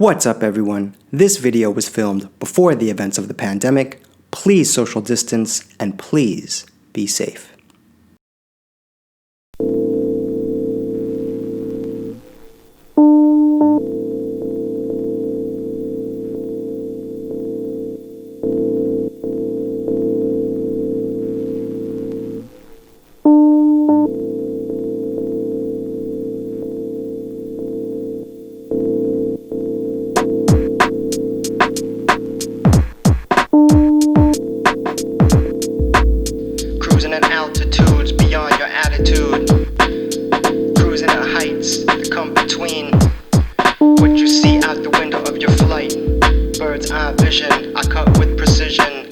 What's up, everyone? This video was filmed before the events of the pandemic. Please social distance and please be safe. Cruising at altitudes beyond your attitude. Cruising at heights that come between what you see out the window of your flight. Bird's eye vision, I cut with precision.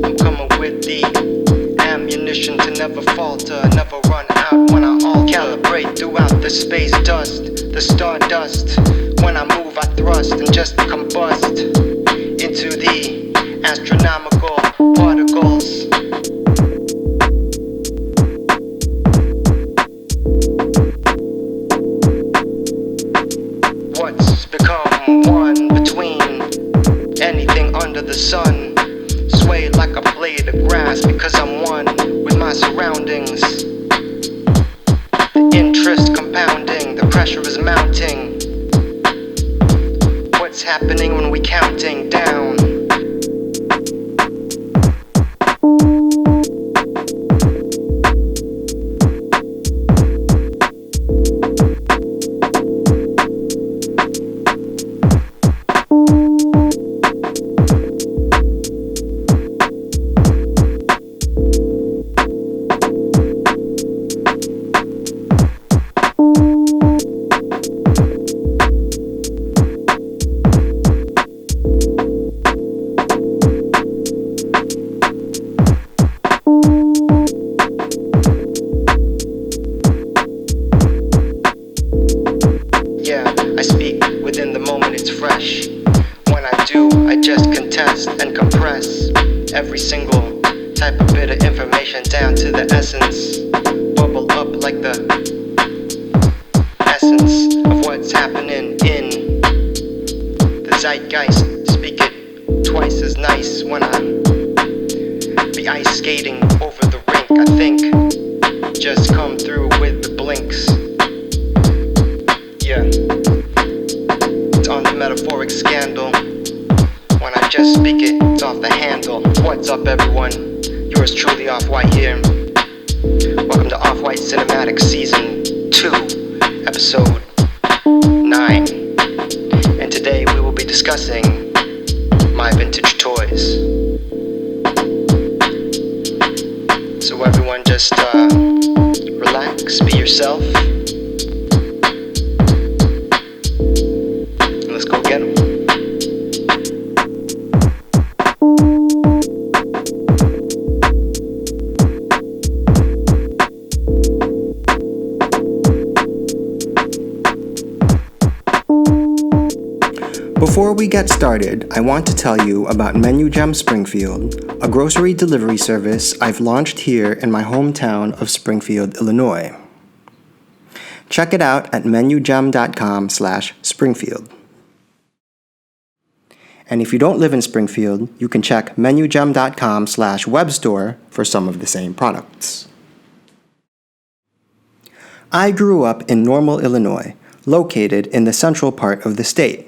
I'm coming with the ammunition to never falter, never run out when I all calibrate throughout the space dust, the stardust. When I move, I thrust and just combust into the astronomical particles. What's become one between anything under the sun? Sway like a blade of grass because I'm one with my surroundings. The interest compounding, the pressure is mounting. What's happening when we counting down? I speak within the moment, it's fresh. When I do, I just contest and compress every single type of bit of information down to the essence. Bubble up like the essence of what's happening in the zeitgeist. Speak it twice as nice when I be ice skating over the rink. I think just come through with the blinks. Yeah, it's on the metaphoric scandal. When I just speak it, it's off the handle. What's up, everyone? Yours truly, Offwhyte here. Welcome to Offwhyte Cinematic Season 2, Episode 9. And today we will be discussing my vintage toys. So everyone just relax, be yourself. Let's go get 'em. Before we get started, I want to tell you about Menu Gem Springfield, a grocery delivery service I've launched here in my hometown of Springfield, Illinois. Check it out at menugem.com/Springfield. And if you don't live in Springfield, you can check menugem.com/webstore for some of the same products. I grew up in Normal, Illinois, located in the central part of the state.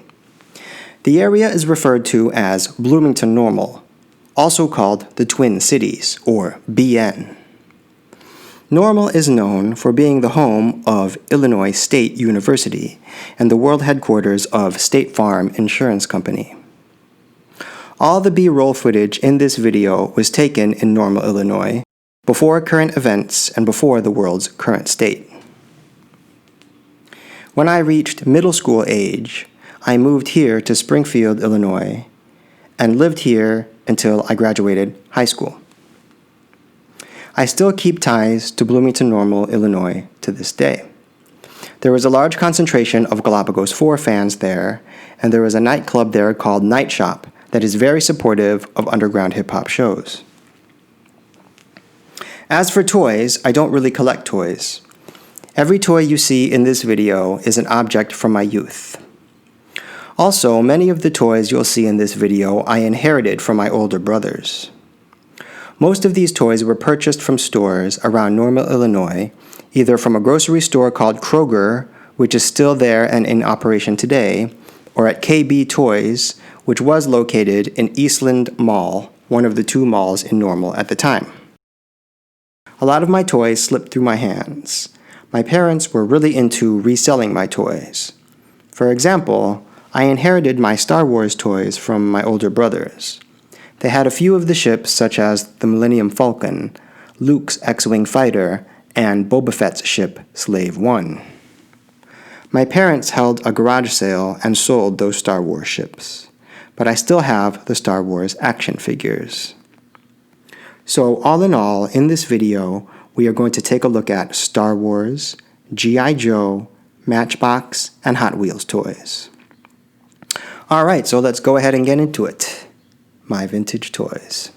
The area is referred to as Bloomington-Normal, also called the Twin Cities, or BN. Normal is known for being the home of Illinois State University and the world headquarters of State Farm Insurance Company. All the B-roll footage in this video was taken in Normal, Illinois, before current events and before the world's current state. When I reached middle school age, I moved here to Springfield, Illinois, and lived here until I graduated high school. I still keep ties to Bloomington-Normal, Illinois to this day. There was a large concentration of Galapagos 4 fans there, and there was a nightclub there called NightShop that is very supportive of underground hip-hop shows. As for toys, I don't really collect toys. Every toy you see in this video is an object from my youth. Also, many of the toys you'll see in this video I inherited from my older brothers. Most of these toys were purchased from stores around Normal, Illinois, either from a grocery store called Kroger, which is still there and in operation today, or at KB Toys, which was located in Eastland Mall, one of the two malls in Normal at the time. A lot of my toys slipped through my hands. My parents were really into reselling my toys. For example, I inherited my Star Wars toys from my older brothers. They had a few of the ships such as the Millennium Falcon, Luke's X-Wing fighter, and Boba Fett's ship, Slave One. My parents held a garage sale and sold those Star Wars ships, but I still have the Star Wars action figures. So all in all, in this video, we are going to take a look at Star Wars, G.I. Joe, Matchbox, and Hot Wheels toys. Alright, so let's go ahead and get into it. My vintage toys.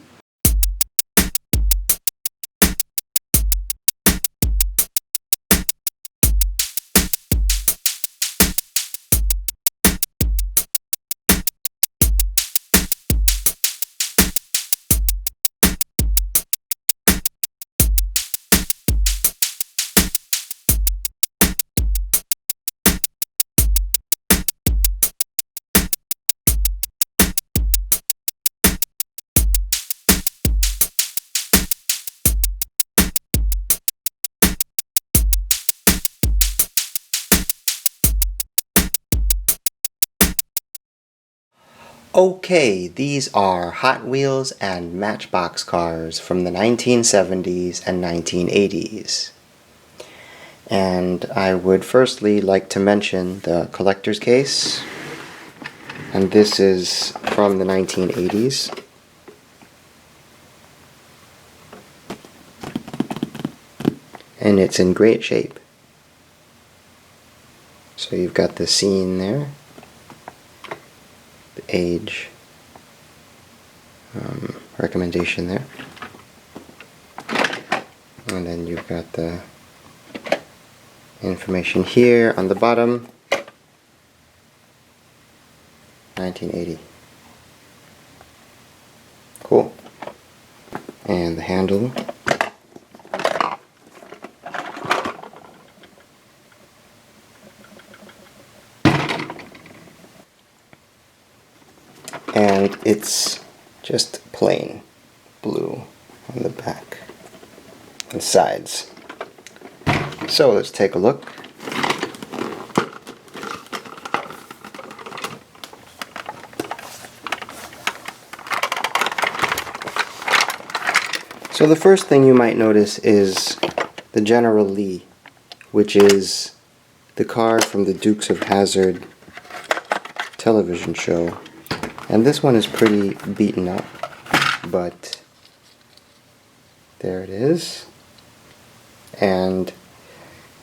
Okay, these are Hot Wheels and Matchbox cars from the 1970s and 1980s. And I would firstly like to mention the collector's case. And this is from the 1980s. And it's in great shape. So you've got the scene there. Age recommendation there, and then you've got the information here on the bottom. 1980. Cool. And the handle. And it's just plain blue on the back and sides. So let's take a look. So the first thing you might notice is the General Lee, which is the car from the Dukes of Hazzard television show. And this one is pretty beaten up, but there it is. And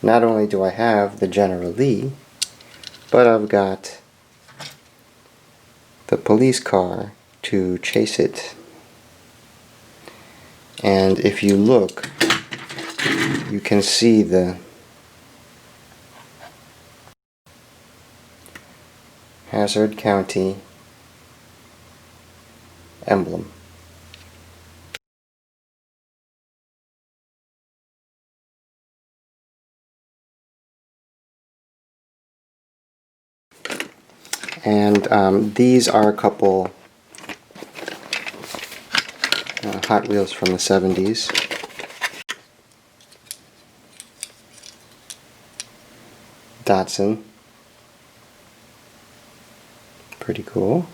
not only do I have the General Lee, but I've got the police car to chase it. And if you look, you can see the Hazzard County emblem. And these are a couple Hot Wheels from the 70s. Datsun. Pretty cool.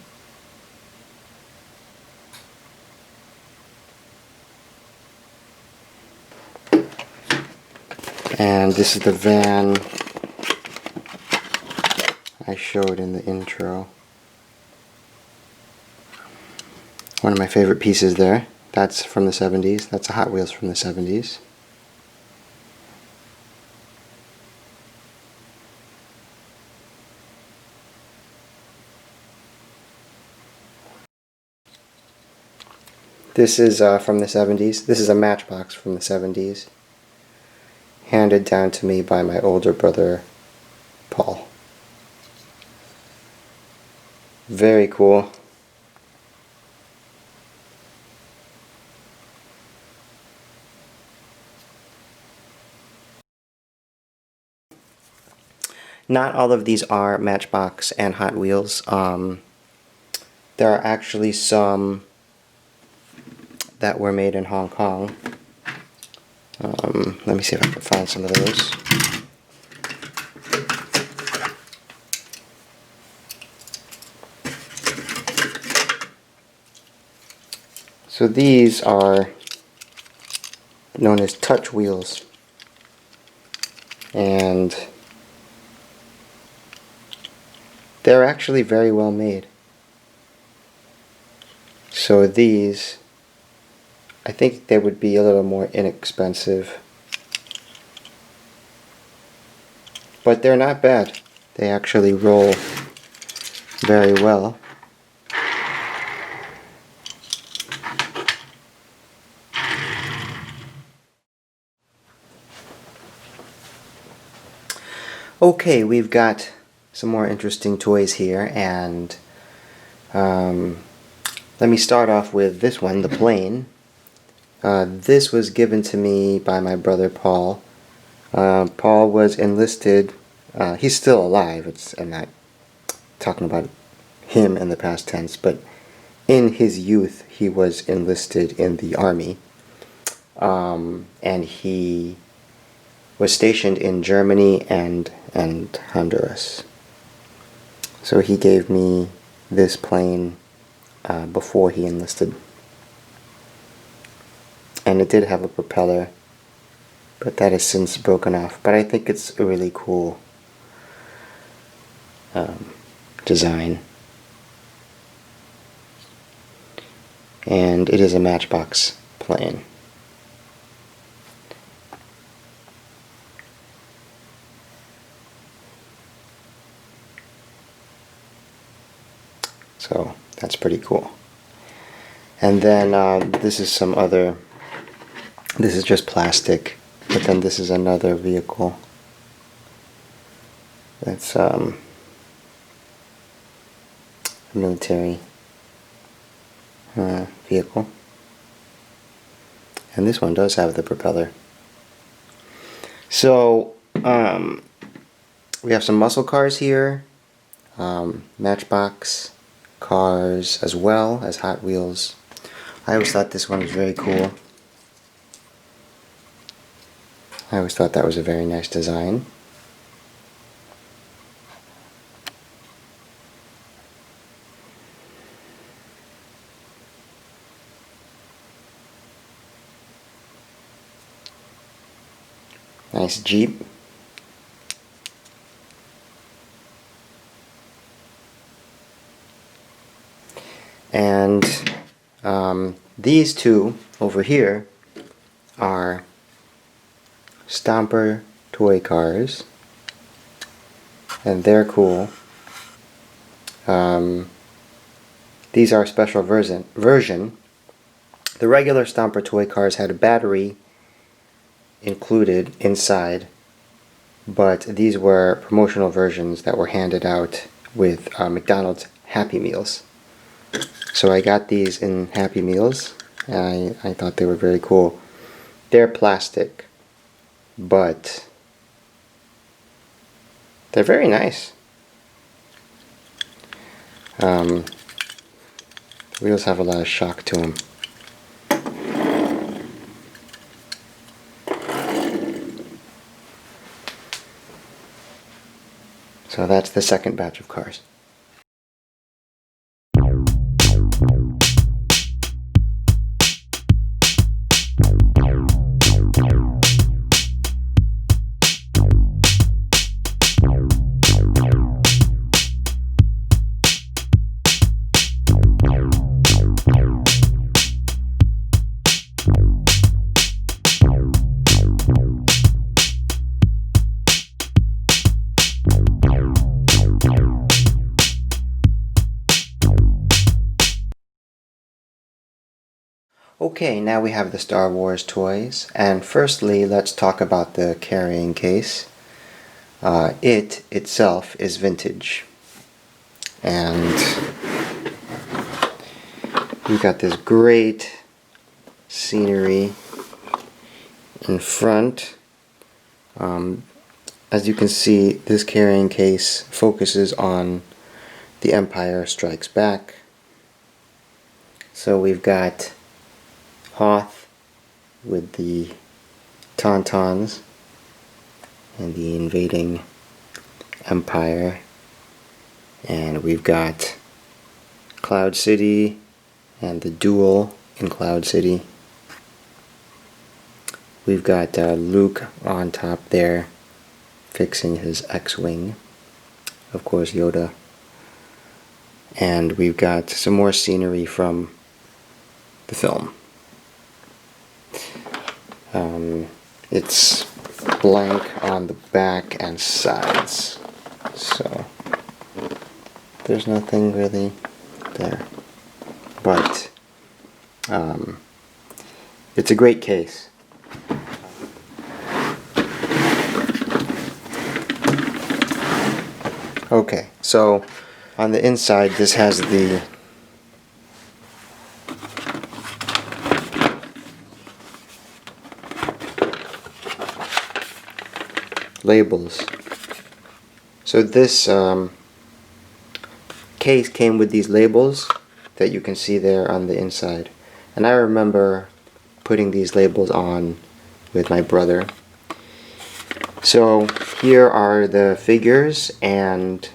And this is the van I showed in the intro. One of my favorite pieces there. That's from the 70s. That's a Hot Wheels from the 70s. This is from the 70s. This is a Matchbox from the 70s. Handed down to me by my older brother, Paul. Very cool. Not all of these are Matchbox and Hot Wheels. There are actually some that were made in Hong Kong. Let me see if I can find some of those. So these are known as touch wheels, and they're actually very well made. So these, I think they would be a little more inexpensive, but they're not bad. They actually roll very well. Okay, we've got some more interesting toys here, and let me start off with this one, the plane. This was given to me by my brother Paul. Paul was enlisted. He's still alive. I'm not talking about him in the past tense, but in his youth he was enlisted in the army, and he was stationed in Germany and Honduras. So he gave me this plane before he enlisted, and it did have a propeller, but that has since broken off. But I think it's a really cool design, and it is a Matchbox plane. So that's pretty cool. And then this is some other, this is just plastic, but then this is another vehicle. That's a military vehicle. And this one does have the propeller. So we have some muscle cars here, Matchbox cars, as well as Hot Wheels. I always thought this one was very cool. I always thought that was a very nice design. Nice Jeep. And these two over here are Stomper toy cars, and they're cool. These are a special version. The regular Stomper toy cars had a battery included inside, but these were promotional versions that were handed out with McDonald's Happy Meals. So I got these in Happy Meals, and I thought they were very cool. They're plastic, but they're very nice. The wheels have a lot of shock to them. So that's the second batch of cars. Okay, now we have the Star Wars toys, and firstly let's talk about the carrying case. It itself is vintage. And we've got this great scenery in front. As you can see, this carrying case focuses on The Empire Strikes Back. So we've got Hoth with the Tauntauns and the invading Empire. And we've got Cloud City and the duel in Cloud City. We've got Luke on top there fixing his X-Wing. Of course, Yoda. And we've got some more scenery from the film. It's blank on the back and sides, so there's nothing really there. But it's a great case. Okay, so on the inside this has the labels. So this case came with these labels that you can see there on the inside. And I remember putting these labels on with my brother. So here are the figures, and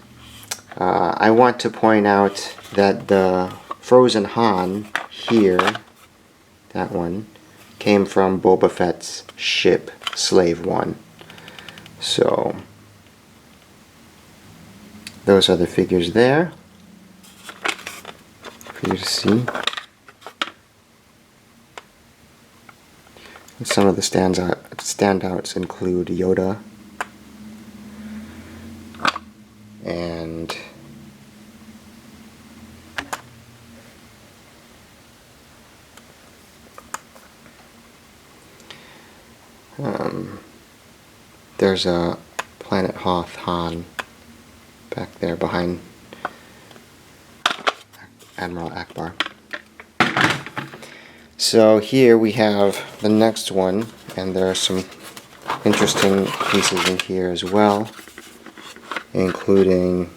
I want to point out that the Frozen Han here, that one, came from Boba Fett's ship, Slave One. So those are the figures there for you to see. And some of the standouts include Yoda and there's a Planet Hoth Han back there behind Admiral Akbar. So here we have the next one, and there are some interesting pieces in here as well, including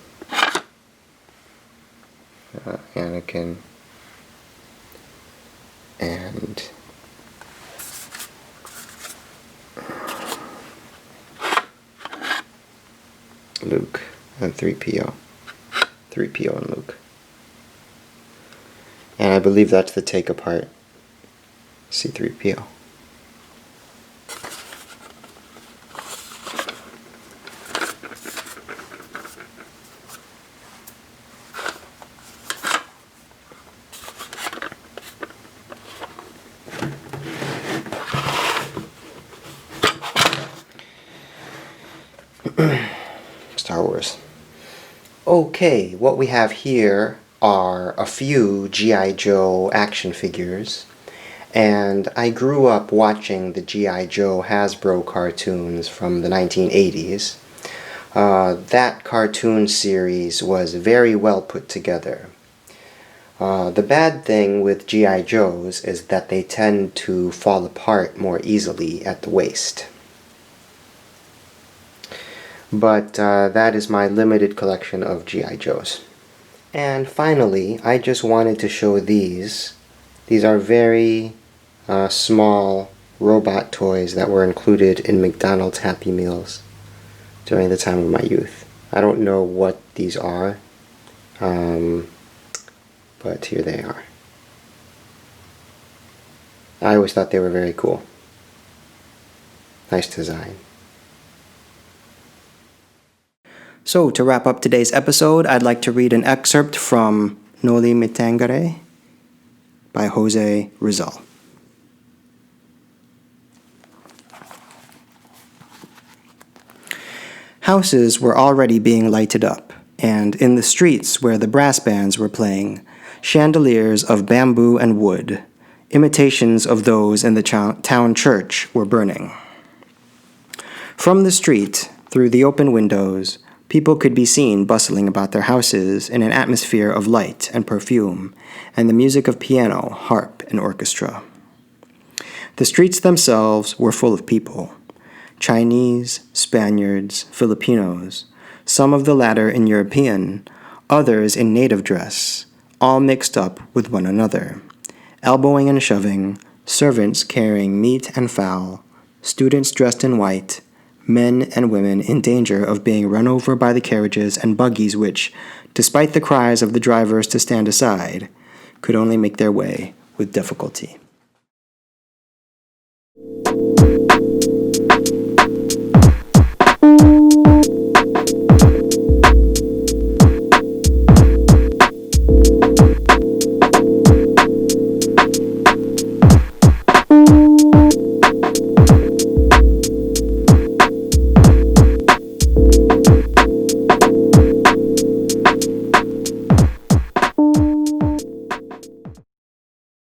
Anakin and Luke and 3PO. 3PO and Luke. And I believe that's the take apart C-3PO. Star Wars. Okay, what we have here are a few G.I. Joe action figures, and I grew up watching the G.I. Joe Hasbro cartoons from the 1980s. That cartoon series was very well put together. The bad thing with G.I. Joes is that they tend to fall apart more easily at the waist. But that is my limited collection of G.I. Joes. And finally, I just wanted to show these. These are very small robot toys that were included in McDonald's Happy Meals during the time of my youth. I don't know what these are, but here they are. I always thought they were very cool. Nice design. So, to wrap up today's episode, I'd like to read an excerpt from Noli Me Tangere by Jose Rizal. Houses were already being lighted up, and in the streets where the brass bands were playing, chandeliers of bamboo and wood, imitations of those in the town church, were burning. From the street, through the open windows, People could be seen bustling about their houses in an atmosphere of light and perfume, and the music of piano, harp, and orchestra. The streets themselves were full of people. Chinese, Spaniards, Filipinos, some of the latter in European, others in native dress, all mixed up with one another, elbowing and shoving, servants carrying meat and fowl, students dressed in white, men and women in danger of being run over by the carriages and buggies which, despite the cries of the drivers to stand aside, could only make their way with difficulty.